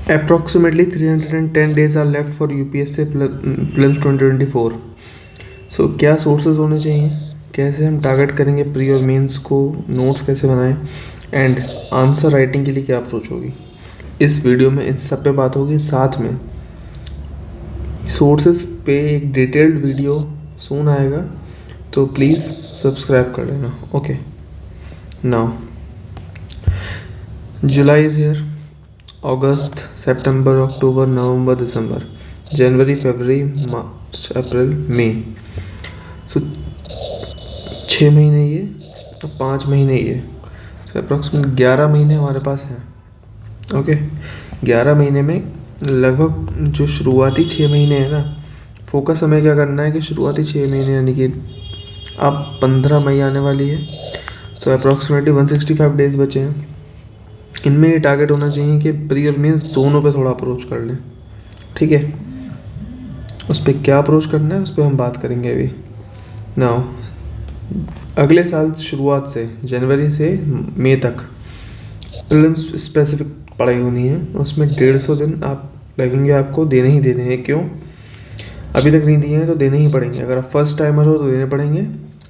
Approximately 310 days are left for UPSC Prelims 2024. सो क्या sources होने चाहिए, कैसे हम टारगेट करेंगे प्री और मेंस को, नोट्स कैसे बनाएं, एंड आंसर राइटिंग के लिए क्या अप्रोच होगी, इस वीडियो में इन सब पे बात होगी। साथ में सोर्सेज पे एक डिटेल्ड वीडियो सून आएगा, तो प्लीज़ सब्सक्राइब कर लेना। Okay, now July is here, August, September, October, November, December, January, February, March, April, May. So 6 महीने ये और 5 महीने ये, सो अप्रॉक्सीमेट 11 महीने हमारे पास हैं। ओके, 11 महीने में लगभग जो शुरुआती 6 महीने हैं ना, फोकस हमें क्या करना है कि शुरुआती 6 महीने यानी कि अब 15 मई आने वाली है, सो अप्रॉक्सीमेटली 165 डेज बचे हैं। इनमें ये टारगेट होना चाहिए कि प्री और मेंस दोनों पे थोड़ा अप्रोच कर लें। ठीक है, उस पर क्या अप्रोच करना है उस पर हम बात करेंगे अभी। नाउ अगले साल शुरुआत से जनवरी से मई तक प्रीलिम्स स्पेसिफिक पढ़ाई होनी है। उसमें 150 दिन आप लगेंगे, आपको देने ही देने हैं। क्यों? अभी तक नहीं दिए हैं तो देने ही पड़ेंगे। अगर आप फर्स्ट टाइमर हो तो देने पड़ेंगे,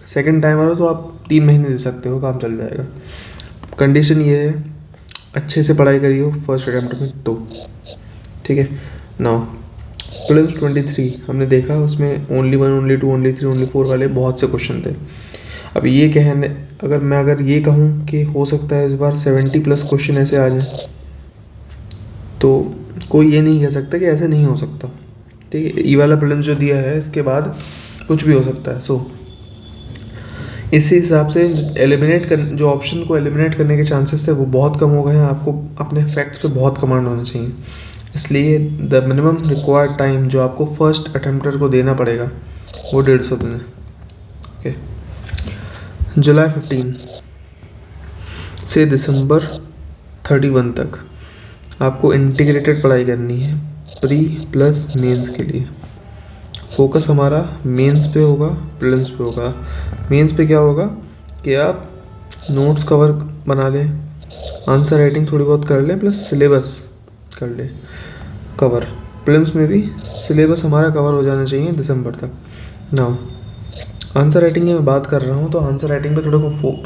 सेकंड टाइमर हो तो आप 3 महीने दे सकते हो, काम चल जाएगा। कंडीशन ये है, अच्छे से पढ़ाई करी हो फर्स्ट अटैम्प्ट में तो। ठीक है, नाउ प्रीलिम्स 23 हमने देखा, उसमें ओनली 1, ओनली 2, ओनली 3, ओनली 4 वाले बहुत से क्वेश्चन थे। अब ये कहने अगर ये कहूँ कि हो सकता है इस बार 70+ क्वेश्चन ऐसे आ जाए, तो कोई ये नहीं कह सकता कि ऐसे नहीं हो सकता। ठीक है, ई वाला प्रीलिम्स जो दिया है इसके बाद कुछ भी हो सकता है। सो इसी हिसाब से जो ऑप्शन को एलिमिनेट करने के चांसेस थे वो बहुत कम हो गए हैं। आपको अपने फैक्ट्स पे बहुत कमांड होना चाहिए, इसलिए द मिनिमम रिक्वायर्ड टाइम जो आपको फर्स्ट अटेम्प्टर को देना पड़ेगा वो 150 दिन है। ओके, जुलाई 15 से दिसंबर 31 तक आपको इंटीग्रेटेड पढ़ाई करनी है प्री प्लस मेंस के लिए। फोकस हमारा मेंस पे होगा, प्रीलिम्स पे होगा। मेंस पे क्या होगा कि आप नोट्स कवर बना लें, आंसर राइटिंग थोड़ी बहुत कर लें, प्लस सिलेबस कर लें कवर। प्रीलिम्स में भी सिलेबस हमारा कवर हो जाना चाहिए दिसंबर तक। नाउ आंसर राइटिंग की मैं बात कर रहा हूँ, तो आंसर राइटिंग पे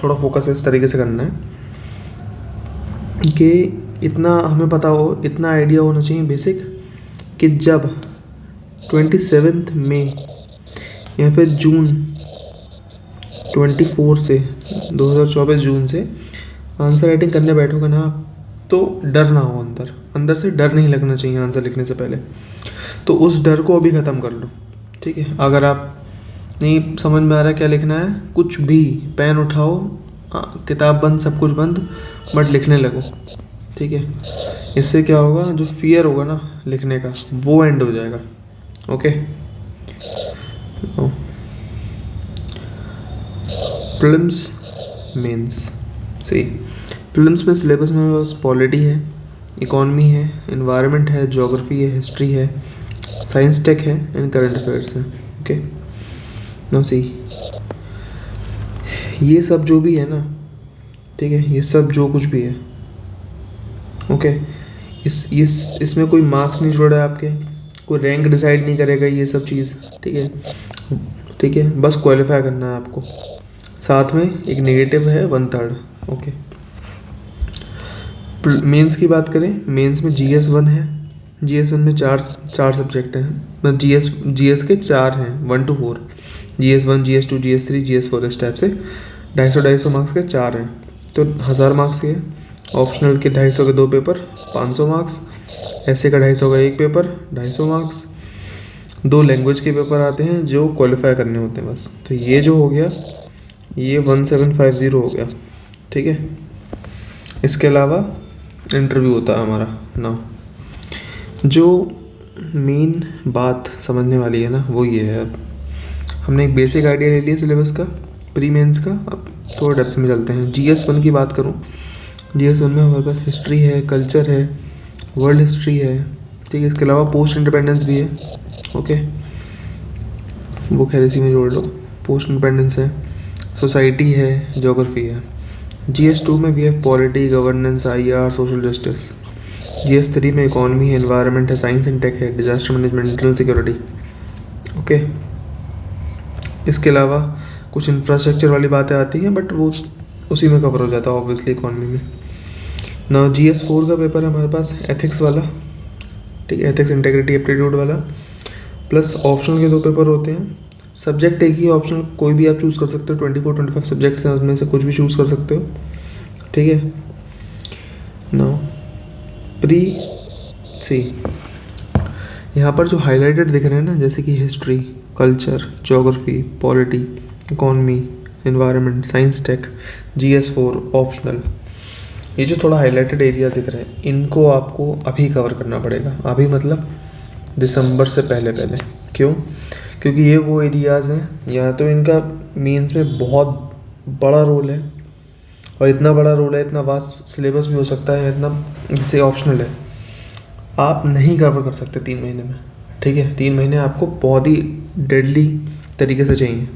थोड़ा फोकस इस तरीके से करना है कि इतना हमें पता हो, इतना आइडिया होना चाहिए बेसिक, कि जब 27 मई या फिर जून 24 से 2024 जून से आंसर राइटिंग करने बैठोगे ना आप, तो डर ना हो, अंदर से डर नहीं लगना चाहिए आंसर लिखने से पहले। तो उस डर को अभी ख़त्म कर लो। ठीक है, अगर आप नहीं समझ में आ रहा क्या लिखना है, कुछ भी पेन उठाओ, किताब बंद, सब कुछ बंद, बट लिखने लगो। ठीक है, इससे क्या होगा, जो फियर होगा ना लिखने का वो एंड हो जाएगा। ओके, प्रीलिम्स मेंस सही। प्रीलिम्स में सिलेबस में बस पॉलिटी है, इकोनॉमी है, एनवायरनमेंट है, ज्योग्राफी है, हिस्ट्री है, साइंस टेक है, एंड करंट अफेयर्स है। ओके, नाउ सी, ये सब जो भी है ना, ठीक है, ये सब जो कुछ भी है, ओके, इसमें कोई मार्क्स नहीं जुड़ा है आपके, कोई रैंक डिसाइड नहीं करेगा ये सब चीज़। ठीक है, ठीक है, बस क्वालिफाई करना है आपको। साथ में एक नेगेटिव है 1/3। ओके, मेंस की बात करें, मेंस में GS 1 है। GS 1 में चार सब्जेक्ट हैं, मतलब GS के 4 हैं, 1 to 4, GS 1, GS 2, GS 3, GS 4, इस टाइप से 250 मार्क्स के 4 हैं, तो 1000 मार्क्स के। ऑप्शनल के 250 के 2 पेपर, 500 मार्क्स। ऐसे का 250 का 1 पेपर, 250 मार्क्स। 2 लैंग्वेज के पेपर आते हैं जो क्वालिफाई करने होते हैं बस। तो ये जो हो गया, ये 1750 हो गया। ठीक है, इसके अलावा इंटरव्यू होता है हमारा। ना जो मेन बात समझने वाली है ना वो ये है, अब हमने एक बेसिक आइडिया ले लिया सिलेबस का, प्री मेंस का। अब थोड़ा डेप्थ में चलते हैं। GS 1 की बात करूँ, GS 1 में हमारे पास हिस्ट्री है, कल्चर है, वर्ल्ड हिस्ट्री है। ठीक है, इसके अलावा पोस्ट इंडिपेंडेंस भी है। ओके, वो खैर इसी में जोड़ लो, पोस्ट इंडिपेंडेंस है, सोसाइटी है, ज्योग्राफी है। GS 2 में भी है polity, governance, IR, social justice. GS3 में इकोनॉमी है, एनवायरनमेंट है, साइंस एंड टेक है, disaster management, internal security. Okay, इसके अलावा कुछ इंफ्रास्ट्रक्चर वाली बातें आती हैं, बट वो उसी में कवर हो जाता है ऑब्वियसली इकोनॉमी में। ना GS4 का पेपर है हमारे पास एथिक्स वाला, ठीक है, एथिक्स इंटेग्रिटी एप्टीट्यूड वाला, प्लस ऑप्शनल के 2 पेपर होते हैं। सब्जेक्ट एक ही ऑप्शनल कोई भी आप चूज़ कर सकते हो, 24-25 सब्जेक्ट्स हैं, उसमें से कुछ भी चूज़ कर सकते हो, ठीक है। नाउ प्री सी, यहाँ पर जो हाईलाइटेड दिख रहे हैं ना, जैसे कि history, culture, geography, polity, economy, environment, science tech, GS4 optional, ये जो थोड़ा हाईलाइटेड एरिया दिख रहे हैं, इनको आपको अभी कवर करना पड़ेगा। अभी मतलब दिसंबर से पहले पहले। क्यों? क्योंकि ये वो एरियाज़ हैं, या तो इनका मीन्स में बहुत बड़ा रोल है, और इतना बड़ा रोल है, इतना वास्ट सिलेबस भी हो सकता है, इतना जैसे ऑप्शनल है, आप नहीं कवर कर सकते 3 महीने में, ठीक है। 3 महीने आपको बहुत ही डेडली तरीके से चाहिए।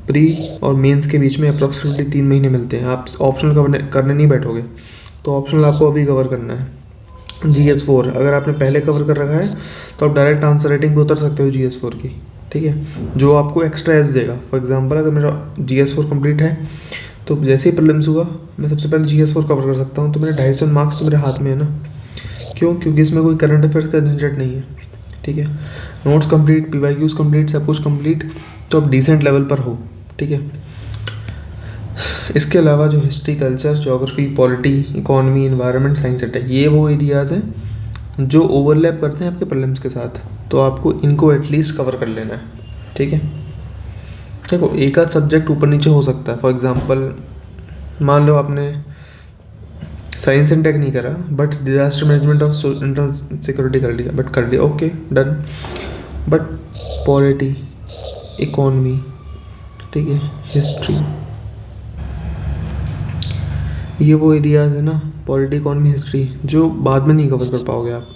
प्री और मेंस के बीच में अप्रॉक्सीमेटली 3 महीने मिलते हैं। आप ऑप्शनल करने नहीं बैठोगे, तो ऑप्शनल आपको अभी कवर करना है। GS4 अगर आपने पहले कवर कर रखा है तो आप डायरेक्ट आंसर राइटिंग भी उतर सकते हो GS4 की, ठीक है, जो आपको एक्स्ट्रा एज देगा। फॉर एग्जांपल अगर मेरा GS4 कंप्लीट है, तो जैसे ही प्रीलिम्स हुआ मैं सबसे पहले GS4 कवर कर सकता हूँ, तो मेरे 250 मार्क्स तो मेरे हाथ में है ना। क्यों? क्योंकि इसमें कोई करंट अफेयर्स का झंझट नहीं है, ठीक है। नोट्स कंप्लीट, PYQs कंप्लीट, सब कुछ कंप्लीट, तो आप डिसेंट लेवल पर हो, ठीक है। इसके अलावा जो history, culture, geography, polity, economy, environment, science and tech, ये वो एरियाज़ हैं जो ओवरलैप करते हैं आपके प्रीलिम्स के साथ, तो आपको इनको एटलीस्ट कवर कर लेना है, ठीक है। देखो, एक आध सब्जेक्ट ऊपर नीचे हो सकता है। फॉर एग्जांपल मान लो आपने साइंस एंड टेक नहीं करा, but disaster management of internal security कर लिया, बट कर लिया, okay done. But polity, economy, ठीक है, हिस्ट्री, ये वो एरियाज़ है ना, पॉलिटी, इकोनॉमी, हिस्ट्री, जो बाद में नहीं कवर कर पाओगे आप।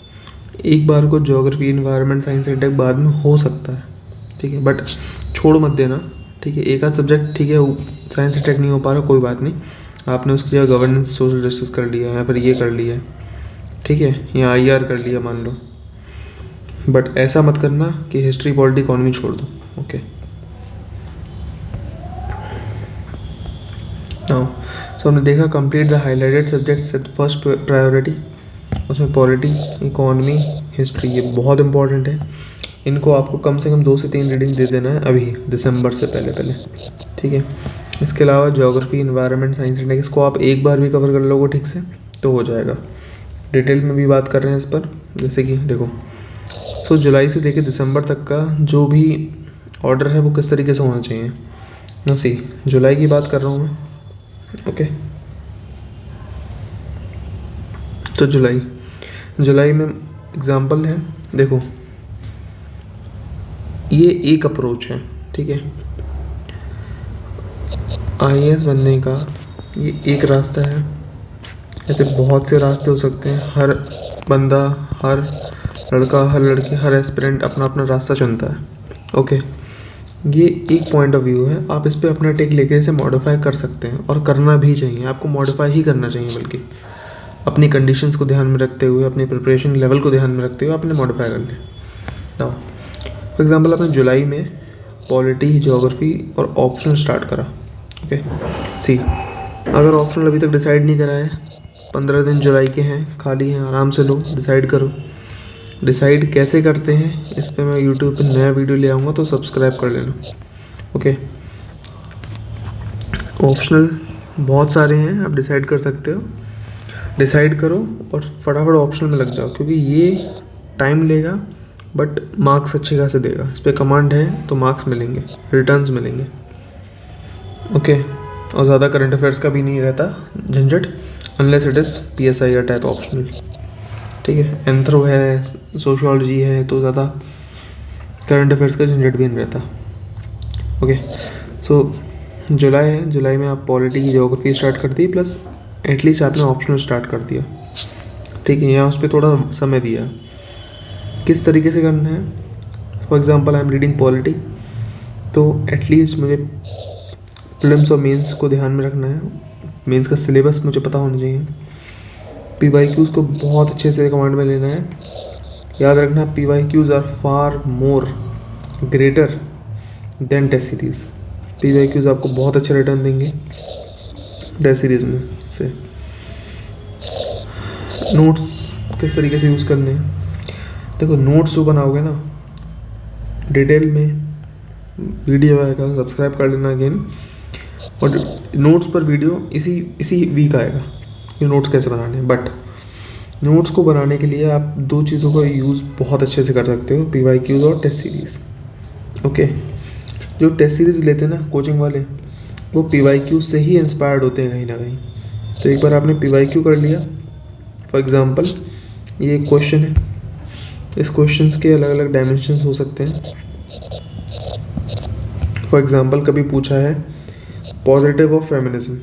एक बार को geography, environment, science and tech बाद में हो सकता है, ठीक है, बट छोड़ मत देना, ठीक है। एक आध सब्जेक्ट, ठीक है, साइंस एंड टेक नहीं हो पा रहा, कोई बात नहीं, आपने उसकी जगह गवर्नेंस, सोशल जस्टिस कर लिया, या फिर ये कर लिया, ठीक है, या IR कर लिया मान लो, बट ऐसा मत करना कि हिस्ट्री, पॉलिटी, इकोनॉमी छोड़ दो, ओके। नाउ सो हमने देखा complete the highlighted subjects at first priority, उसमें पॉलिटी, इकोनॉमी, हिस्ट्री, ये बहुत इंपॉर्टेंट है। इनको आपको कम से कम 2 से 3 रीडिंग दे देना है अभी दिसंबर से पहले पहले, ठीक है। इसके अलावा geography, environment, science and tech, इसको आप एक बार भी कवर कर लोगे ठीक से तो हो जाएगा। डिटेल में भी बात कर रहे हैं इस पर, जैसे कि देखो, सो जुलाई से लेकर दिसंबर तक का जो भी ऑर्डर है वो किस तरीके से होना चाहिए। नो सी, जुलाई की बात कर रहा हूँ मैं, ओके। तो जुलाई में एग्जाम्पल है, देखो ये एक अप्रोच है, ठीक है, IAS बनने का ये एक रास्ता है। ऐसे बहुत से रास्ते हो सकते हैं, हर बंदा, हर लड़का, हर लड़की, हर एस्पिरेंट अपना अपना रास्ता चुनता है, ओके। ये एक पॉइंट ऑफ व्यू है, आप इस पर अपना टेक लेके इसे मॉडिफाई कर सकते हैं, और करना भी चाहिए, आपको मॉडिफाई ही करना चाहिए, बल्कि अपनी कंडीशंस को ध्यान में रखते हुए, अपनी प्रिपरेशन लेवल को ध्यान में रखते हुए आपने मॉडिफाई कर लिया। नाउ फॉर एग्जांपल आपने जुलाई में पॉलिटी, ज्योग्राफी और ऑप्शनल स्टार्ट करा, ओके। सी, अगर ऑप्शनल अभी तक डिसाइड नहीं करा है, 15 दिन जुलाई के हैं, खाली हैं, आराम से लो, डिसाइड करो। डिसाइड कैसे करते हैं इस पर मैं यूट्यूब पे नया वीडियो ले आऊँगा, तो सब्सक्राइब कर लेना, ओके। ऑप्शनल बहुत सारे हैं, आप डिसाइड कर सकते हो, डिसाइड करो और फटाफट ऑप्शनल में लग जाओ, क्योंकि ये टाइम लेगा बट मार्क्स अच्छे खासे देगा। इस पर कमांड है तो मार्क्स मिलेंगे, रिटर्न्स मिलेंगे, ओके। और ज़्यादा करंट अफेयर्स का भी नहीं रहता झंझट, अनलेस इट इज़ PSI या टाइप ऑप्शनल, ठीक है। एंथ्रो है, सोशियोलॉजी है, तो ज़्यादा करंट अफेयर्स का झंझट भी नहीं रहता, ओके। सो जुलाई है, जुलाई में आप पॉलिटी, ज्योग्राफी स्टार्ट कर दी, प्लस एटलीस्ट आपने ऑप्शनल स्टार्ट कर दिया, ठीक है। यहाँ उस पर थोड़ा समय दिया, किस तरीके से करना है। For example I am reading polity, तो एटलीस्ट मुझे प्रीलिम्स और मेंस को ध्यान में रखना है, मेंस का सिलेबस मुझे पता होना चाहिए, PYQs को बहुत अच्छे से कमांड में लेना है। याद रखना PYQs are far more greater than test series. PYQs आपको बहुत अच्छा रिटर्न देंगे टेस्ट सीरीज़ में से। नोट्स किस तरीके से यूज़ करने हैं, देखो नोट्स जो बनाओगे ना, डिटेल में वीडियो आएगा, सब्सक्राइब कर लेना अगेन। और नोट्स पर वीडियो इसी वीक आएगा कि नोट्स कैसे बनाने हैं। बट नोट्स को बनाने के लिए आप दो चीज़ों का यूज़ बहुत अच्छे से कर सकते हो, PYQs और टेस्ट सीरीज़। ओके, जो टेस्ट सीरीज़ लेते हैं ना कोचिंग वाले, वो PYQs से ही इंस्पायर्ड होते हैं कहीं ना कहीं। तो एक बार आपने PYQ कर लिया, फॉर एग्ज़ाम्पल ये एक क्वेश्चन है, इस क्वेश्चन के अलग अलग डायमेंशंस हो सकते हैं। फॉर एग्ज़ाम्पल कभी पूछा है पॉजिटिव ऑफ फेमिनिज्म,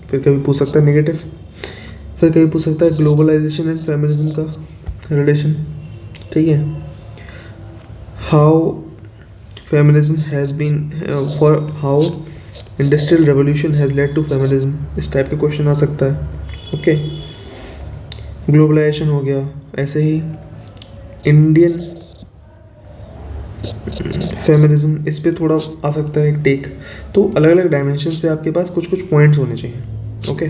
फिर कभी पूछ सकता है नेगेटिव, फिर कभी पूछ सकता है ग्लोबलाइजेशन एंड फेमिनिज्म का रिलेशन। ठीक है, how feminism has been for how industrial revolution has led to feminism, इस टाइप के क्वेश्चन आ सकता है। ओके, ग्लोबलाइजेशन हो गया, ऐसे ही इंडियन फेमिनिज्म, इस पे थोड़ा आ सकता है एक टेक। तो अलग अलग डायमेंशंस पे आपके पास कुछ कुछ पॉइंट्स होने चाहिए। ओके,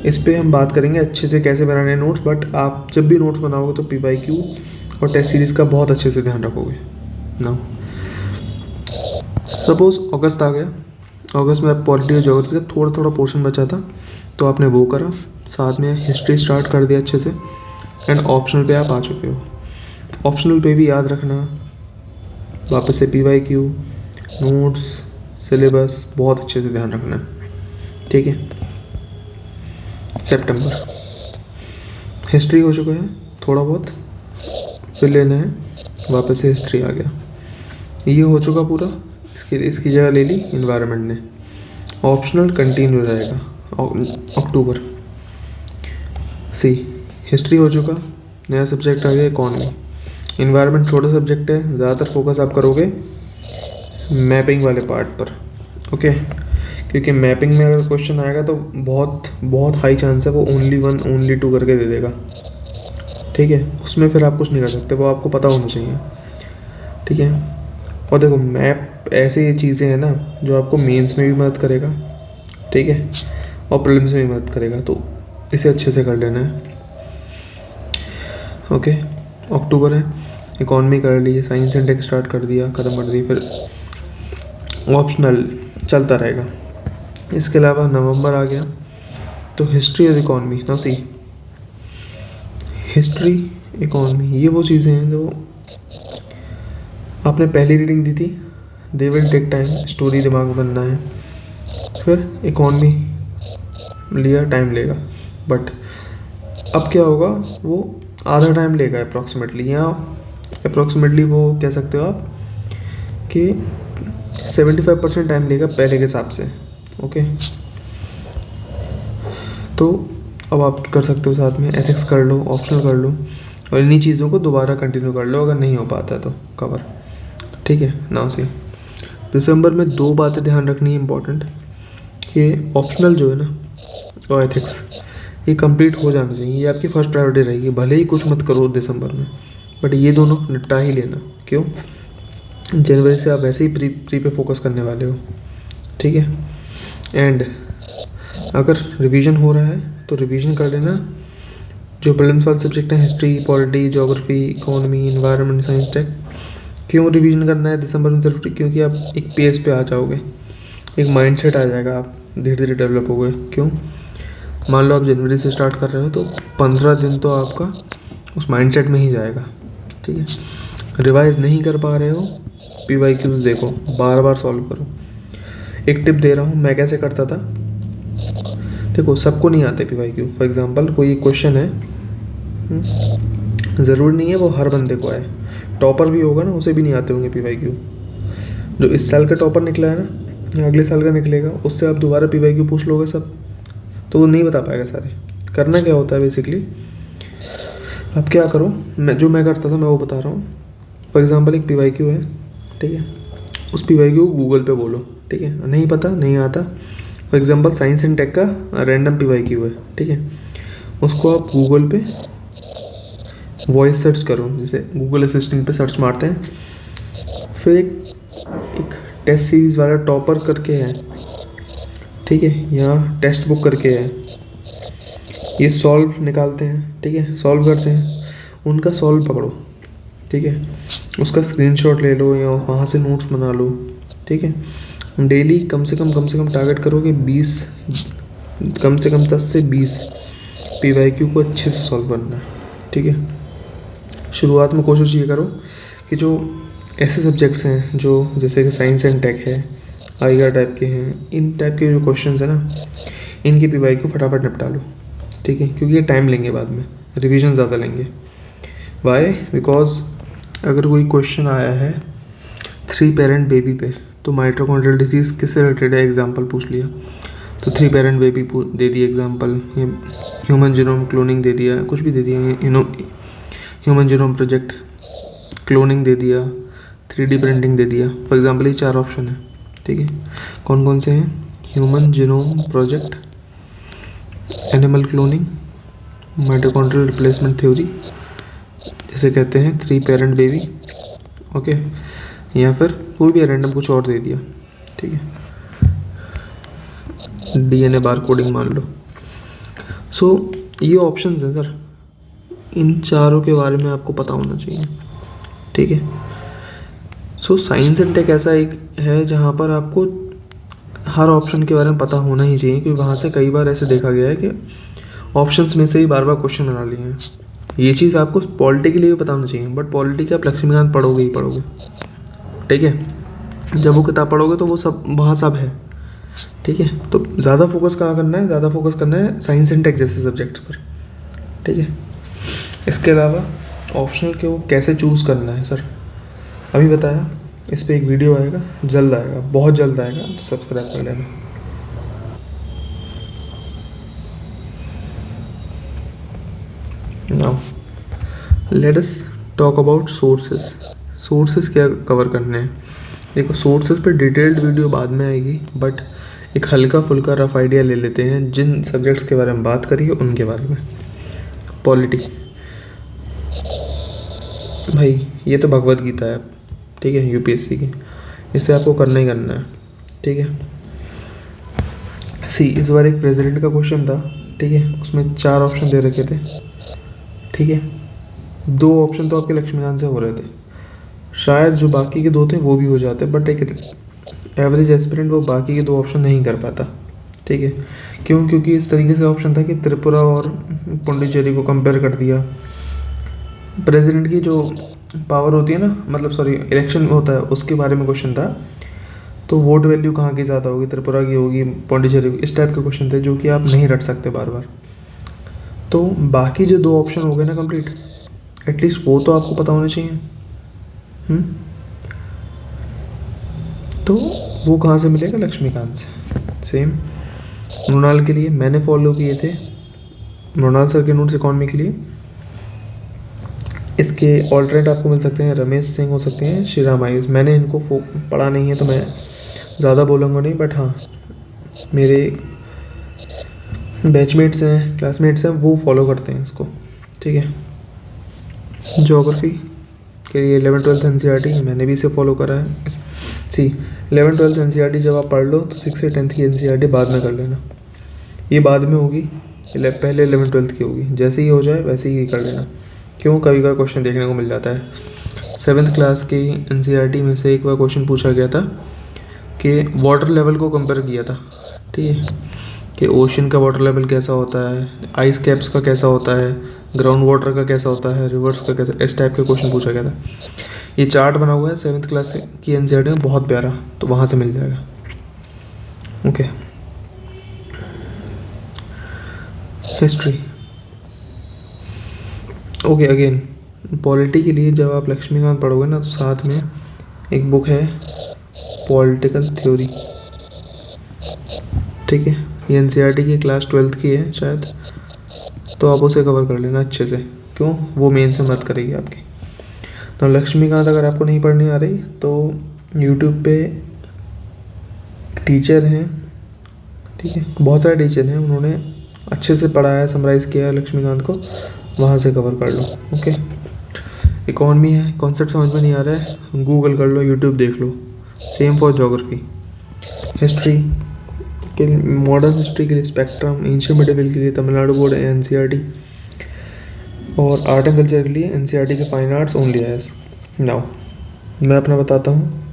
इस पे हम बात करेंगे अच्छे से कैसे बनाने हैं नोट्स। बट आप जब भी नोट्स बनाओगे तो PYQ और टेस्ट सीरीज़ का बहुत अच्छे से ध्यान रखोगे। नाउ सपोज अगस्त आ गया, अगस्त में आप पॉलिटी और ज्योग्राफी का थोड़ा थोड़ा पोर्शन बचा था, तो आपने वो करा, साथ में हिस्ट्री स्टार्ट कर दिया अच्छे से, एंड ऑप्शनल पे आप आ चुके हो। ऑप्शनल पे भी याद रखना वापस से PYQ, नोट्स, सिलेबस बहुत अच्छे से ध्यान रखना है। ठीक है, सितंबर हिस्ट्री हो चुका है थोड़ा बहुत, फिर लेना है वापस से हिस्ट्री आ गया, ये हो चुका पूरा। इसकी जगह ले ली इन्वायरमेंट ने। ऑप्शनल कंटिन्यू रहेगा अक्टूबर। सी हिस्ट्री हो चुका, नया सब्जेक्ट आ गया इकॉनमी। इन्वायरमेंट छोटा सब्जेक्ट है, ज़्यादातर फोकस आप करोगे मैपिंग वाले पार्ट पर। ओके, क्योंकि मैपिंग में अगर क्वेश्चन आएगा तो बहुत बहुत हाई चांस है वो ओनली 1 ओनली 2 करके दे देगा। ठीक है, उसमें फिर आप कुछ नहीं कर सकते, वो आपको पता होना चाहिए। ठीक है, और देखो मैप ऐसे चीज़ें हैं ना जो आपको मेंस में भी मदद करेगा, ठीक है, और प्रीलिम्स में भी मदद करेगा, तो इसे अच्छे से कर लेना है। ओके, अक्टूबर है, इकॉनमी कर ली, साइंस एंड टेक स्टार्ट कर दिया, ख़त्म कर दी, फिर ऑप्शनल चलता रहेगा। इसके अलावा नवंबर आ गया तो हिस्ट्री और इकॉनमी। ना सी हिस्ट्री इकॉनमी ये वो चीज़ें हैं जो आपने पहली रीडिंग दी थी, they will take time, story दिमाग में बनना है। फिर इकॉनमी लिया, टाइम लेगा, बट अब क्या होगा, वो आधा टाइम लेगा अप्रॉक्सीमेटली, या अप्रॉक्सीमेटली वो कह सकते हो आप कि 75% टाइम लेगा पहले के हिसाब से। ओके, तो अब आप कर सकते हो साथ में एथिक्स कर लो, ऑप्शनल कर लो, और इन्हीं चीज़ों को दोबारा कंटिन्यू कर लो अगर नहीं हो पाता तो कवर। ठीक है, नाउ सी दिसंबर में 2 बातें ध्यान रखनी है इंपॉर्टेंट, कि ऑप्शनल जो है ना और एथिक्स ये कंप्लीट हो जाना चाहिए, ये आपकी फर्स्ट प्रायोरिटी रहेगी। भले ही कुछ मत करो दिसंबर में, बट ये दोनों निपटा ही लेना। क्यों, जनवरी से आप वैसे ही प्री पे फोकस करने वाले हो। ठीक है, एंड अगर रिवीजन हो रहा है तो रिवीजन कर लेना। जो प्रीलिम्स वाले सब्जेक्ट हैं history, polity, geography, economy, environment, science, tech, क्यों रिवीजन करना है दिसंबर में ज़रूरी, क्योंकि आप एक पेज पे आ जाओगे, एक माइंडसेट आ जाएगा, आप धीरे धीरे डेवलप हो गए। क्यों, मान लो आप जनवरी से स्टार्ट कर रहे हो तो 15 दिन तो आपका उस माइंडसेट में ही जाएगा। ठीक है, रिवाइज नहीं कर पा रहे हो, PYQs देखो, बार बार सॉल्व करो। एक टिप दे रहा हूँ मैं कैसे करता था। देखो सबको नहीं आते PYQ। फॉर एग्जांपल कोई क्वेश्चन है, ज़रूरी नहीं है वो हर बंदे को आए, टॉपर भी होगा ना उसे भी नहीं आते होंगे PYQ। जो इस साल का टॉपर निकला है ना, या अगले साल का निकलेगा, उससे आप दोबारा PYQ पूछ लोगे सब, तो वो नहीं बता पाएगा सारे। करना क्या होता है बेसिकली, अब क्या करो, मैं करता था मैं वो बता रहा हूँ। फॉर एग्जांपल एक PYQ है, ठीक है, उस PYQ को गूगल पे बोलो। ठीक है, नहीं पता नहीं आता, for example science and tech का रैंडम PYQ है, ठीक है, उसको आप गूगल पे वॉइस सर्च करो, जैसे गूगल असिस्टेंट पे सर्च मारते हैं, फिर एक टेस्ट सीरीज़ वाला टॉपर करके है, ठीक है, यहाँ टेक्स्ट बुक करके है, ये सॉल्व निकालते हैं, ठीक है, सॉल्व करते हैं, उनका सॉल्व पकड़ो, ठीक है, उसका स्क्रीनशॉट ले लो या वहाँ से नोट्स बना लो, ठीक है। डेली कम से कम टारगेट करो कि 20, कम से कम 10 से 20 PYQ को अच्छे से सॉल्व करना है, ठीक है। शुरुआत में कोशिश ये करो कि जो ऐसे सब्जेक्ट्स हैं जो जैसे कि साइंस एंड टेक है, आईआर टाइप के हैं, इन टाइप के जो क्वेश्चंस हैं ना, इनकी PYQ फटाफट निपटा लो, ठीक है, क्योंकि ये टाइम लेंगे, बाद में रिवीजन ज़्यादा लेंगे। वाई? बिकॉज अगर कोई क्वेश्चन आया है 3 पेरेंट बेबी पे, तो माइटोकॉन्ड्रियल डिजीज़ किससे रिलेटेड है, एग्जाम्पल पूछ लिया, तो 3 पेरेंट बेबी दे दिए एग्जाम्पल, ह्यूमन जीनोम क्लोनिंग दे दिया, कुछ भी दे दिया, ह्यूमन जीनोम प्रोजेक्ट, क्लोनिंग दे दिया, 3D प्रिंटिंग दे दिया, फॉर एग्जाम्पल ये 4 ऑप्शन है, ठीक है। कौन कौन से हैं? Human genome project, animal cloning, mitochondrial replacement theory, जिसे कहते हैं 3 पेरेंट बेबी, ओके, या फिर कोई भी रैंडम कुछ और दे दिया, ठीक है, DNA बार कोडिंग मान लो। सो ये ऑप्शंस हैं सर, इन चारों के बारे में आपको पता होना चाहिए, ठीक है। सो साइंस एंड टेक ऐसा एक है जहाँ पर आपको हर ऑप्शन के बारे में पता होना ही चाहिए, क्योंकि वहाँ से कई बार ऐसे देखा गया है कि ऑप्शंस में से ही बार बार क्वेश्चन बना लिए हैं। ये चीज़ आपको पॉलिटी के लिए भी पता होना चाहिए, बट पॉलिटी का आप लक्ष्मीकांत पढ़ोगे ही पढ़ोगे, ठीक है। जब वो किताब पढ़ोगे तो वो सब वहाँ सब है, ठीक है। तो ज़्यादा फोकस कहाँ करना है? ज़्यादा फोकस करना है साइंस एंड टेक जैसे सब्जेक्ट्स पर, ठीक है। इसके अलावा ऑप्शनल के वो कैसे चूज़ करना है सर, अभी बताया, इस पर एक वीडियो आएगा, जल्द आएगा, बहुत जल्द आएगा, तो सब्सक्राइब कर लेना। Now let us talk about sources क्या कवर करने हैं। देखो, सोर्सेस पे डिटेल्ड वीडियो बाद में आएगी, बट एक हल्का फुल्का रफ आइडिया ले लेते हैं जिन सब्जेक्ट्स के बारे में बात करी है उनके बारे में। पॉलिटी, भाई ये तो भगवत गीता है, ठीक है, UPSC की, इससे आपको करना ही करना है, ठीक है। इस बार एक प्रेसिडेंट का क्वेश्चन था, ठीक है, उसमें 4 ऑप्शन दे रखे थे, ठीक है। 2 ऑप्शन तो आपके लक्ष्मीकांत से हो रहे थे, शायद जो बाकी के 2 थे वो भी हो जाते, बट एक एवरेज एस्पिरेंट वो बाकी के 2 ऑप्शन नहीं कर पाता, ठीक है। क्यों? क्योंकि इस तरीके से ऑप्शन था कि त्रिपुरा और पुडुचेरी को कंपेयर कर दिया। प्रेसिडेंट की जो पावर होती है ना, मतलब सॉरी इलेक्शन होता है, उसके बारे में क्वेश्चन था, तो वोट वैल्यू कहाँ की ज़्यादा होगी, त्रिपुरा की होगी, पुडुचेरी की, इस टाइप के क्वेश्चन थे जो कि आप नहीं रट सकते बार बार। तो बाकी जो 2 ऑप्शन हो गए ना कंप्लीट, एटलीस्ट वो तो आपको पता होने चाहिए। तो वो कहाँ से मिलेगा? लक्ष्मीकांत से। सेम मृणाल के लिए मैंने फॉलो किए थे, मृणाल सर के नोट्स इकॉनमी के लिए। इसके ऑल्टरनेट आपको मिल सकते हैं, रमेश सिंह हो सकते हैं, श्रीराम आइस। मैंने इनको पढ़ा नहीं है तो मैं ज़्यादा बोलूँगा नहीं, बट हाँ मेरे बैचमेट्स हैं, क्लासमेट्स हैं, वो फॉलो करते हैं इसको, ठीक है। ज्योग्राफी के लिए 11th-12th NCERT मैंने भी इसे फॉलो करा है। 11th-12th NCERT जब आप पढ़ लो तो 6th से 10th की NCERT बाद में कर लेना, ये बाद में होगी, पहले 11th-12th की होगी, जैसे ही हो जाए वैसे ही कर लेना। क्यों? कभी का क्वेश्चन देखने को मिल जाता है। 7th क्लास की NCERT में से एक बार क्वेश्चन पूछा गया था कि वाटर लेवल को कंपेयर किया था, ठीक है, कि ओशन का वाटर लेवल कैसा होता है, आइस कैप्स का कैसा होता है, ग्राउंड वाटर का कैसा होता है, रिवर्स का कैसा, इस टाइप का क्वेश्चन पूछा गया था। ये चार्ट बना हुआ है 7th क्लास की NCERT में, बहुत प्यारा, तो वहाँ से मिल जाएगा, okay. History, okay. Again polity के लिए जब आप लक्ष्मीकांत पढ़ोगे ना, तो साथ में एक बुक है पॉलिटिकल थ्योरी, ठीक है, ये NCERT की क्लास 12th की है शायद, तो आप उसे कवर कर लेना अच्छे से। क्यों? वो मेन से मदद करेगी आपकी। तो लक्ष्मीकांत अगर आपको नहीं पढ़नी आ रही तो यूट्यूब पे टीचर हैं, ठीक है, बहुत सारे टीचर हैं, उन्होंने अच्छे से पढ़ाया है, समराइज़ किया है लक्ष्मीकांत को, वहाँ से कवर कर लो। ओके, इकोनॉमी है, कॉन्सेप्ट समझ में नहीं आ रहा है, गूगल कर लो, यूट्यूब देख लो। Same for geography. हिस्ट्री के लिए, मॉडर्न हिस्ट्री के लिए स्पेक्ट्रम, एंशिएंट मिडिवल के लिए तमिलनाडु बोर्ड एनसीईआरटी, और आर्ट एंड कल्चर के लिए एनसीईआरटी के fine arts only S. Now मैं अपना बताता हूँ।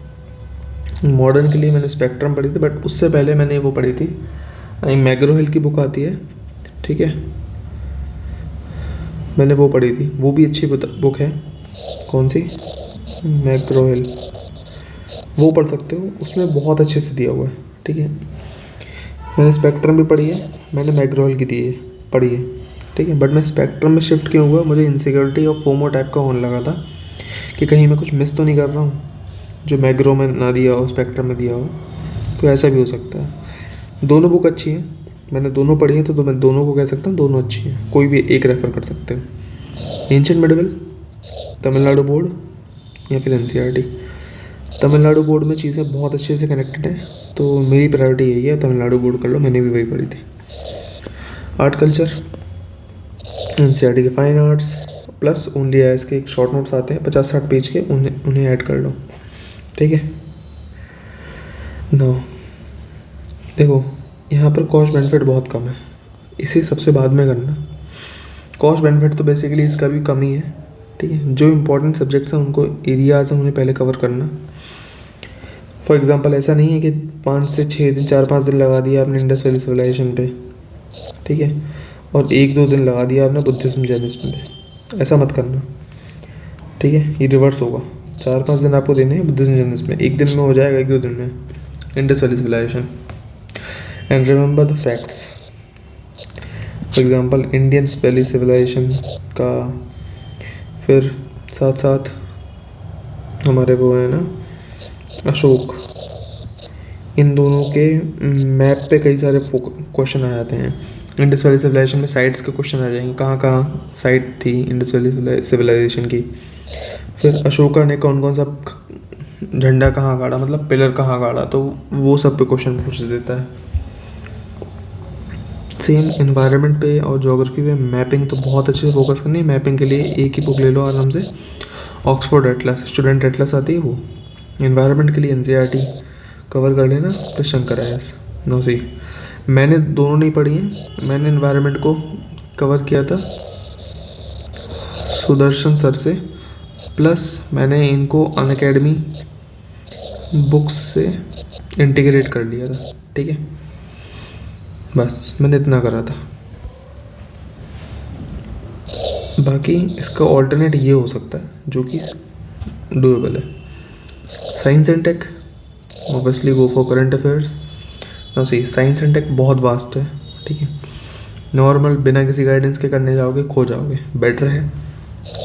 मॉडर्न के लिए मैंने स्पेक्ट्रम पढ़ी थी, बट उससे पहले मैंने वो पढ़ी थी, मैग्रो हिल की बुक आती है, ठीक है, मैंने वो पढ़ी थी, वो भी अच्छी बुक है। कौन सी? मैग्रो हिल, वो पढ़ सकते हो, उसमें बहुत अच्छे से दिया हुआ है, ठीक है। मैंने स्पेक्ट्रम भी पढ़ी है, मैंने मैग्रो हिल की दी है, पढ़ी है, ठीक है। बट मैं स्पेक्ट्रम में शिफ्ट क्यों हुआ, मुझे इनसिक्योरिटी और फोमो टाइप का होने लगा था कि कहीं मैं कुछ मिस तो नहीं कर रहा हूँ जो मैग्रो में ना दिया हो, स्पेक्ट्रम में दिया हो, तो ऐसा भी हो सकता है। दोनों बुक अच्छी हैं, मैंने दोनों पढ़ी हैं, तो मैं दोनों को कह सकता हूँ दोनों अच्छी हैं, कोई भी एक रेफ़र कर सकते हैं। एंशिएंट मिडिवल, तमिलनाडु बोर्ड या फिर एनसीईआरटी। तमिलनाडु बोर्ड में चीज़ें बहुत अच्छे से कनेक्टेड हैं, तो मेरी प्रायोरिटी यही है, तमिलनाडु बोर्ड कर लो, मैंने भी वही पढ़ी थी। आर्ट कल्चर, एनसीईआरटी के fine arts plus only S के एक शॉर्ट नोट्स आते हैं 50-60 पेज के, उन्हें ऐड कर लो, ठीक है। नो देखो, यहाँ पर कॉस्ट बेनिफिट बहुत कम है, इसे सबसे बाद में करना। कॉस्ट बेनिफिट तो बेसिकली इसका भी कम ही है, ठीक है। जो इम्पोर्टेंट सब्जेक्ट्स हैं उनको, एरियाज़ हैं, उन्हें पहले कवर करना। फॉर एग्जांपल ऐसा नहीं है कि 5 से 6 दिन, 4-5 दिन लगा दिया आपने इंडस वैली सिविलाइजेशन पे, ठीक है, और 1-2 दिन लगा दिया आपने बुद्धिज्म जैनिज्म पे, ऐसा मत करना, ठीक है। ये रिवर्स होगा, 4-5 दिन आपको देने हैं बुद्धिज्म जैनिज्म में, 1 दिन में हो जाएगा, 1-2 दिन में Indus valley civilization. And remember the facts, for example Indian valley civilization का, फिर साथ साथ हमारे वो है ना अशोक, इन दोनों के मैप पे कई सारे क्वेश्चन आ जाते हैं। इंडस वैली सिविलाइजेशन में साइट्स के क्वेश्चन आ जाएंगे, कहाँ कहाँ साइट थी इंडस वैली सिविलाइजेशन की। फिर अशोका ने कौन कौन सा झंडा कहाँ गाड़ा, मतलब पिलर कहाँ गाड़ा, तो वो सब पे क्वेश्चन पूछ देता है। सेम इन्वायरमेंट पे और ज्योग्राफी पे मैपिंग तो बहुत अच्छे से फोकस करनी है। मैपिंग के लिए एक ही बुक ले लो आराम से, ऑक्सफोर्ड एटलस, स्टूडेंट एटलस आती है वो। इन्वायरमेंट के लिए एनसीईआरटी कवर कर लेना, फिर शंकर आयस नो सी। मैंने दोनों नहीं पढ़ी हैं, मैंने इन्वायरमेंट को कवर किया था सुदर्शन सर से, प्लस मैंने इनको अनअकैडमी बुक्स से इंटीग्रेट कर लिया था, ठीक है। बस मैंने इतना करा था। बाकी इसका ऑल्टरनेट ये हो सकता है जो कि डूएबल है। Science and tech, obviously go for current affairs. ना सी, साइंस एंड टेक बहुत वास्ट है, ठीक है। नॉर्मल बिना किसी गाइडेंस के करने जाओगे खो जाओगे, बेटर है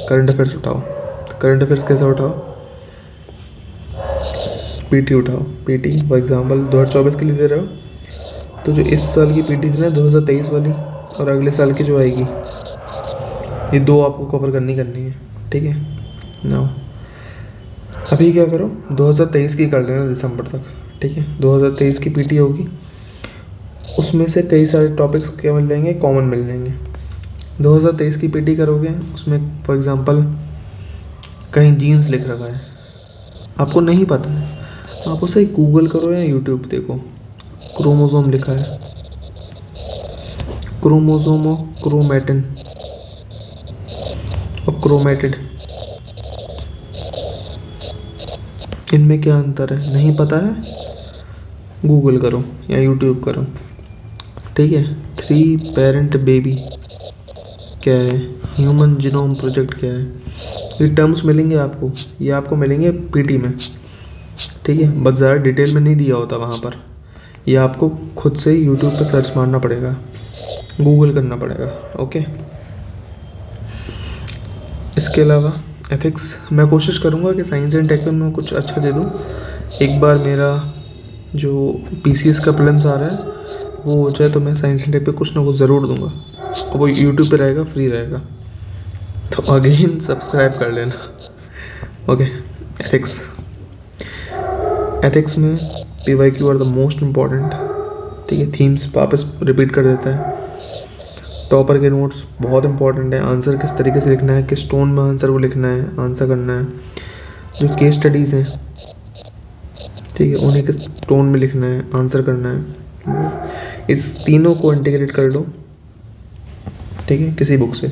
करंट अफेयर्स उठाओ। करंट अफेयर्स कैसे उठाओ? पीटी उठाओ। पीटी फॉर एग्जांपल 2024 के लिए दे रहे हो, तो जो इस साल की पीटी थी ना 2023 वाली, और अगले साल की जो आएगी, ये दो आपको कवर करनी है, ठीक है ना। अभी क्या करो, 2023 की कर लेना दिसंबर तक, ठीक है। 2023 की पीटी होगी, उसमें से कई सारे टॉपिक्स क्या मिल जाएंगे, कॉमन मिल जाएंगे। 2023 की पीटी करोगे, उसमें फॉर एग्जांपल कहीं जीन्स लिख रखा है, आपको नहीं पता है, आप उसे गूगल करो या यूट्यूब देखो, क्रोमोसोम लिखा है, क्रोमोसोम और क्रोमैटिन और क्रोमैटिड, इनमें क्या अंतर है, नहीं पता है, गूगल करो या यूट्यूब करो, ठीक है। 3 पेरेंट बेबी क्या है, ह्यूमन जीनोम प्रोजेक्ट क्या है, ये टर्म्स मिलेंगे आपको, ये आपको मिलेंगे पीटी में, ठीक है। बस ज़्यादा डिटेल में नहीं दिया होता वहाँ पर, ये आपको खुद से यूट्यूब पर सर्च मारना पड़ेगा, गूगल करना पड़ेगा, ओके। इसके अलावा एथिक्स, मैं कोशिश करूँगा कि साइंस एंड टेक में मैं कुछ अच्छा दे दूँ। एक बार मेरा जो पीसीएस का प्रीलिम्स आ रहा है वो हो जाए तो मैं साइंस एंड टेक पे कुछ ना कुछ ज़रूर दूंगा, और वो यूट्यूब पे रहेगा, फ्री रहेगा, तो अगेन सब्सक्राइब कर लेना, ओके। एथिक्स में PYQ are the most important, ठीक है। थीम्स वापस रिपीट कर देता है, टॉपर के नोट्स बहुत इंपॉर्टेंट है। आंसर किस तरीके से लिखना है, किस टोन में आंसर को लिखना है, आंसर करना है। जो केस स्टडीज़ हैं, ठीक है, उन्हें किस टोन में लिखना है, आंसर करना है। इस तीनों को इंटीग्रेट कर लो, ठीक है, किसी बुक से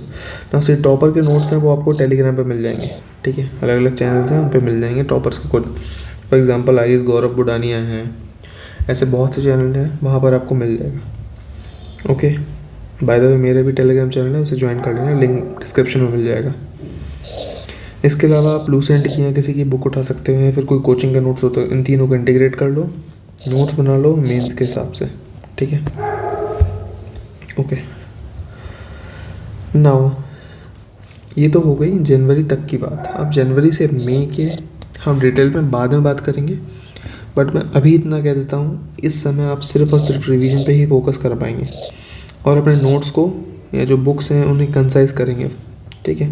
ना। सिर्फ टॉपर के नोट्स हैं वो आपको टेलीग्राम पे मिल जाएंगे, ठीक है, अलग अलग चैनल्स हैं उन पे मिल जाएंगे टॉपर्स के खुद। फॉर एग्जांपल आईएएस गौरव बुडानिया हैं, ऐसे बहुत से चैनल हैं, वहाँ पर आपको मिल जाएगा। ओके, बाय द वे मेरे भी टेलीग्राम चैनल है, उसे ज्वाइन कर लेना, लिंक डिस्क्रिप्शन में मिल जाएगा। इसके अलावा आप लूसेंट की या किसी की बुक उठा सकते हो, या फिर कोई कोचिंग का नोट्स हो तो इन तीनों को इंटीग्रेट कर लो, नोट्स बना लो मेंस के हिसाब से, ठीक है। ओके, नाउ ये तो हो गई जनवरी तक की बात। अब जनवरी से मई के हम डिटेल में बाद में बात करेंगे, बट मैं अभी इतना कह देता हूँ, इस समय आप सिर्फ और सिर्फ रिवीजन पे ही फोकस कर पाएंगे और अपने नोट्स को या जो बुक्स हैं उन्हें कंसाइज करेंगे, ठीक है।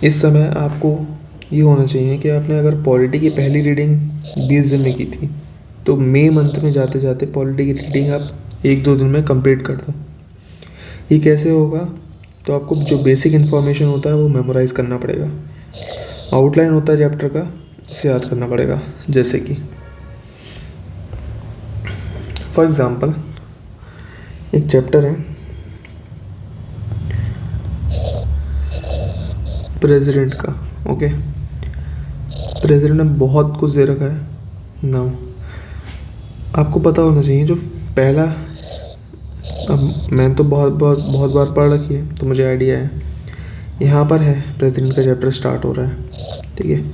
इस समय आपको ये होना चाहिए कि आपने अगर पॉलिटी की पहली रीडिंग 20 दिन में की थी, तो मई मंथ में जाते जाते पॉलिटी की रीडिंग आप 1-2 दिन में कंप्लीट कर दो। ये कैसे होगा? तो आपको जो बेसिक इन्फॉर्मेशन होता है वो मेमोराइज़ करना पड़ेगा। आउटलाइन होता है चैप्टर का, उसे याद करना पड़ेगा। जैसे कि फॉर एग्ज़ाम्पल एक चैप्टर है प्रेसिडेंट का, ओके। प्रेसिडेंट ने बहुत कुछ दे रखा है नाउ, आपको पता होना चाहिए जो पहला, अब मैंने तो बहुत बार पढ़ रखी है तो मुझे आइडिया है। यहाँ पर है प्रेसिडेंट का चैप्टर स्टार्ट हो रहा है, ठीक है।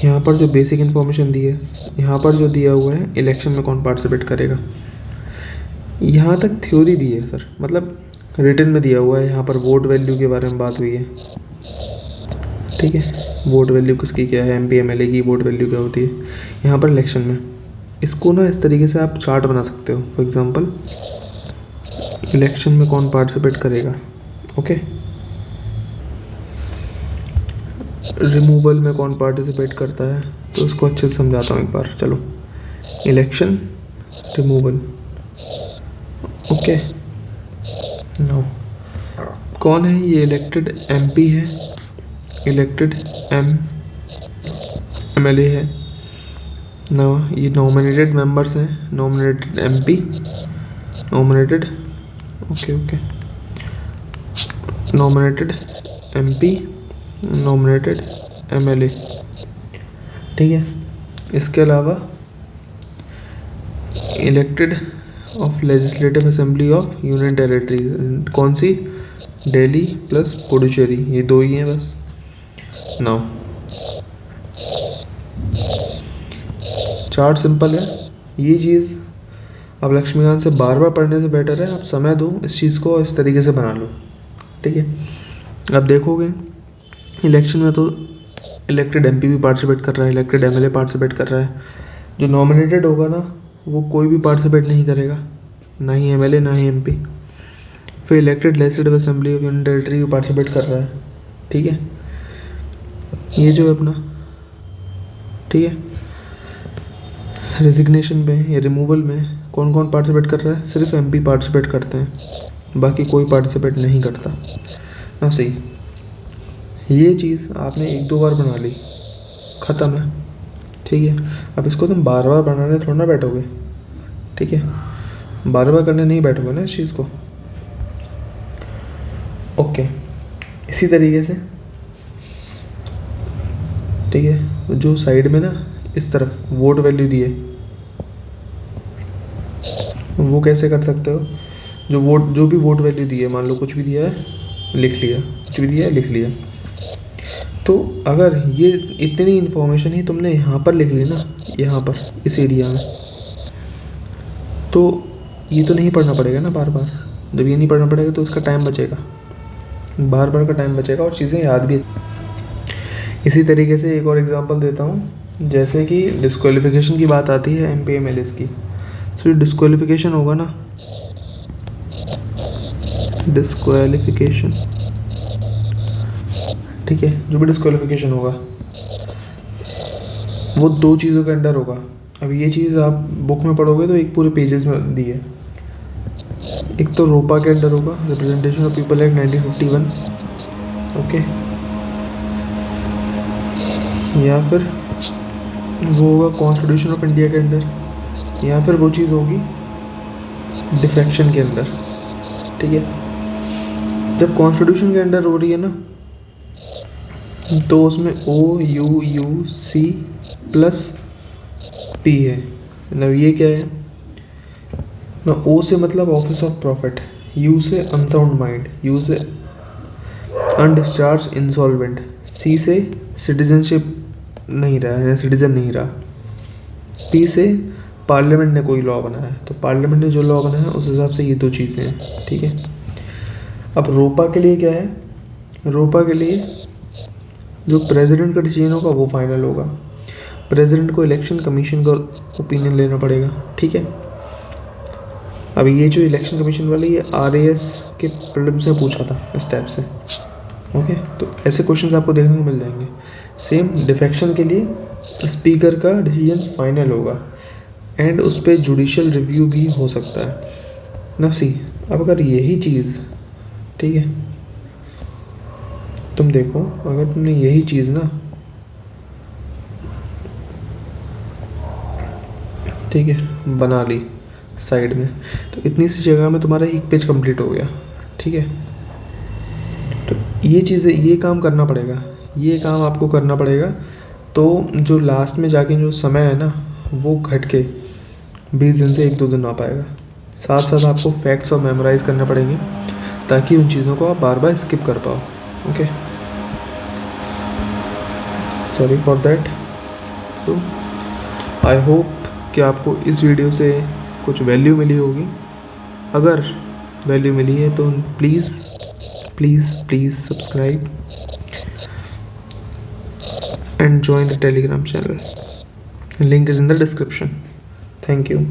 यहाँ पर जो बेसिक इन्फॉर्मेशन दी है, यहाँ पर जो दिया हुआ है इलेक्शन में कौन पार्टिसिपेट करेगा, यहाँ तक थ्योरी दी है सर, मतलब रिटन में दिया हुआ है। यहाँ पर वोट वैल्यू के बारे में बात हुई है, ठीक है, वोट वैल्यू किसकी क्या है, एमपी एमएलए की वोट वैल्यू क्या होती है। यहाँ पर इलेक्शन में इसको ना इस तरीके से आप चार्ट बना सकते हो। फॉर एग्जांपल इलेक्शन में कौन पार्टिसिपेट करेगा, ओके। रिमूवल में कौन पार्टिसिपेट करता है, तो उसको अच्छे से समझाता हूँ एक बार, चलो। Election, removal, okay. नो, कौन है ये? इलेक्टेड एमपी है, इलेक्टेड एमएलए है ना। ये नॉमिनेटेड मेंबर्स हैं, nominated MP, nominated, okay, nominated MP, nominated MLA, ठीक है। इसके अलावा elected of legislative assembly of union territories, कौन सी? दिल्ली प्लस पुडुचेरी, ये दो ही हैं बस। नाउ चार्ट सिंपल है, ये चीज़ अब लक्ष्मीकांत से बार बार पढ़ने से बेटर है आप समय दो इस चीज़ को, इस तरीके से बना लो, ठीक है। अब देखोगे इलेक्शन में तो इलेक्टेड एमपी भी पार्टिसिपेट कर रहा है, इलेक्टेड एमएलए पार्टिसिपेट कर रहा है। जो नॉमिनेटेड होगा ना वो कोई भी पार्टिसिपेट नहीं करेगा, ना ही एमएलए ना ही एमपी। फिर elected legislative assembly of union territory भी पार्टिसिपेट कर रहा है, ठीक है। ये जो है अपना, ठीक है, रेजिग्नेशन में या रिमूवल में कौन कौन पार्टिसिपेट कर रहा है? सिर्फ एमपी पार्टिसिपेट करते हैं, बाकी कोई पार्टिसिपेट नहीं करता ना। सही, ये चीज़ आपने 1-2 बार बना ली, ख़त्म है, ठीक है। अब इसको तुम बार बार बनाने थोड़ा ना बैठोगे, ठीक है, बार बार करने नहीं बैठोगे ना इस चीज़ को, ओके। इसी तरीके से, ठीक है, जो साइड में ना इस तरफ वोट वैल्यू दी है, वो कैसे कर सकते हो? जो भी वोट वैल्यू दी है, मान लो कुछ भी दिया है लिख लिया, कुछ भी दिया है लिख लिया। तो अगर ये इतनी इन्फॉर्मेशन ही तुमने यहाँ पर लिख ली ना, यहाँ पर इस एरिया में, तो ये तो नहीं पढ़ना पड़ेगा ना बार बार। जब ये नहीं पढ़ना पड़ेगा तो इसका टाइम बचेगा, बार बार का टाइम बचेगा और चीज़ें याद भी। इसी तरीके से एक और एग्जांपल देता हूँ, जैसे कि डिस्क्वालिफिकेशन की बात आती है एमपी एमएलए की। तो डिस्क्वालिफिकेशन होगा ना, डिस्क्वालिफिकेशन, ठीक है, जो भी डिस्क्वालिफिकेशन होगा वो 2 चीज़ों के अंडर होगा। अब ये चीज़ आप बुक में पढ़ोगे तो एक पूरे पेजेस में दी है, एक तो रोपा के अंडर होगा, representation of people act 1951, okay, या फिर वो होगा कॉन्स्टिट्यूशन ऑफ इंडिया के अंदर, या फिर वो चीज़ होगी डिफेक्शन के अंदर, ठीक है। जब कॉन्स्टिट्यूशन के अंदर हो रही है ना, तो उसमें OUUC प्लस P है। मतलब ये क्या है ना, O से मतलब ऑफिस ऑफ प्रॉफिट, U से अनसाउंड माइंड, U से अनडिस्चार्ज इंसॉल्वेंट, C से सिटीजनशिप नहीं रहा है, सिटीजन नहीं रहा, P से पार्लियामेंट ने कोई लॉ बनाया है, तो पार्लियामेंट ने जो लॉ बनाया है उस हिसाब से ये दो चीज़ें हैं, ठीक है। अब रोपा के लिए क्या है, रोपा के लिए जो प्रेसिडेंट का डिसीजन होगा वो फाइनल होगा, प्रेसिडेंट को इलेक्शन कमीशन का ओपिनियन लेना पड़ेगा, ठीक है। अब ये जो इलेक्शन कमीशन वाली ये RAS के प्रीलिम्स में पूछा था इस टाइप से, ओके। तो ऐसे क्वेश्चंस आपको देखने को मिल जाएंगे। सेम डिफेक्शन के लिए स्पीकर का डिसीजन फाइनल होगा एंड उस पर जुडिशियल रिव्यू भी हो सकता है। नफसी, अब अगर यही चीज़, ठीक है, तुम देखो, अगर तुमने यही चीज़ ना, ठीक है, बना ली साइड में, तो इतनी सी जगह में तुम्हारा एक पेज कंप्लीट हो गया, ठीक है। तो ये चीज़ें, ये काम करना पड़ेगा, ये काम आपको करना पड़ेगा। तो जो लास्ट में जाके जो समय है ना, वो घट के 20 दिन से 1-2 दिन आ पाएगा। साथ साथ आपको फैक्ट्स और मेमोराइज करने पड़ेंगे ताकि उन चीज़ों को आप बार बार स्किप कर पाओ, okay. Sorry for that. So I hope कि आपको इस वीडियो से कुछ वैल्यू मिली होगी। अगर वैल्यू मिली है तो please please please subscribe and join the Telegram channel. Link is in the description. Thank you.